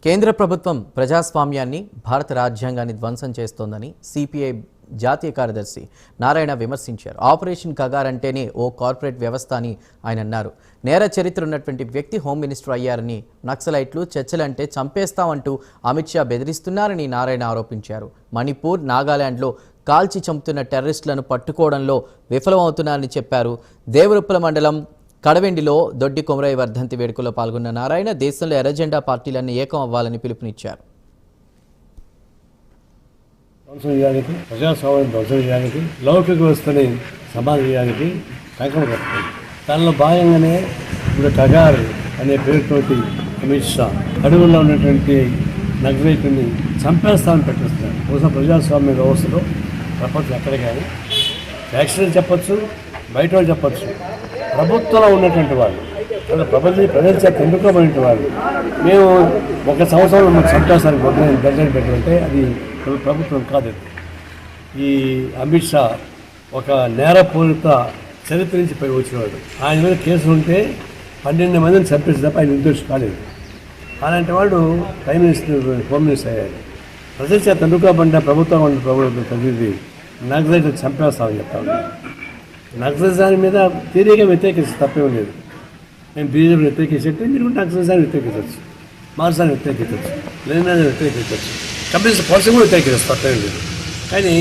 కేంద్ర ప్రభుత్వం ప్రజాస్వామ్యాన్ని భారత రాజ్యాంగాన్ని ధ్వంసం చేస్తోందని సిపిఐ జాతీయ కార్యదర్శి నారాయణ విమర్శించారు. ఆపరేషన్ కగార్ అంటేనే ఓ కార్పొరేట్ వ్యవస్థ అని ఆయన అన్నారు. నేర చరిత్ర ఉన్నటువంటి వ్యక్తి హోమ్ మినిస్టర్ అయ్యారని, నక్సలైట్లు చర్చలంటే చంపేస్తామంటూ అమిత్ షా బెదిరిస్తున్నారని నారాయణ ఆరోపించారు. మణిపూర్, నాగాలాండ్లో కాల్చి చంపుతున్న టెర్రరిస్టులను పట్టుకోవడంలో విఫలమవుతున్నారని చెప్పారు. దేవరుప్పల మండలం కడవెండిలో దొడ్డి కొమరయ్య వర్ధంతి వేడుకల్లో పాల్గొన్న నారాయణ దేశంలో ఎర్రజెండా పార్టీలన్నీ ఏకం అవ్వాలని పిలుపునిచ్చారు. ధ్వంసం చేయడానికి, ప్రజాస్వామ్యం ధ్వంసం చేయడానికి, లౌకిక వ్యవస్థని సమాధి చేయడానికి కంకణం కట్టుకుంది. దానిలో భాగంగానే ఇప్పుడు కగార్ అనే పేరుతోటి అమిత్ షా అడవుల్లో ఉన్నటువంటి నక్సలైట్ని చంపేస్తామని పెట్టిస్తున్నారు. బహుశా ప్రజాస్వామ్య వ్యవస్థలో ప్రపంచం ఎక్కడ కానీ ఫ్యాక్షన్ చెప్పచ్చు, బయట వాళ్ళు చెప్పచ్చు, ప్రభుత్వంలో ఉన్నటువంటి వాళ్ళు ప్రజల చేత ఎన్నుకోబడిన వాళ్ళు మేము 1 సంవత్సరం చంపేస్తానికి డెడ్లైన్ పెట్టాలంటే అది ప్రభుత్వం కాదు. ఈ అమిత్ షా ఒక నేరపూరిత చరిత్ర నుంచి పై వచ్చినవాడు. ఆయన మీద కేసులు ఉంటే 12 మందిని చంపేసి తప్ప ఆయన నిర్దోషి కాలేదు. అలాంటి వాడు ప్రైమ్ మినిస్టర్, హోమ్ మినిస్టర్ అయ్యాడు. ప్రజల చేత ఎన్నుకోబడిన ప్రభుత్వం ప్రతినిధి నక్సలైట్ చంపేస్తామని చెప్తా ఉన్నాడు. నక్సలిజాన్ని మీద తీరిగా వ్యతిరేకిస్తే తప్పేం లేదు. నేను బీజేపీ వ్యతిరేకించే మీరు నక్సలిజాన్ని వ్యతిరేకించవచ్చు, మార్క్సాన్ని వ్యతిరేకించవచ్చు, లెనినిజాన్ని వ్యతిరేకించవచ్చు, కమ్యూనిస్ట్ పాలసీ కూడా వ్యతిరేకించవచ్చు, తప్పేం లేదు. కానీ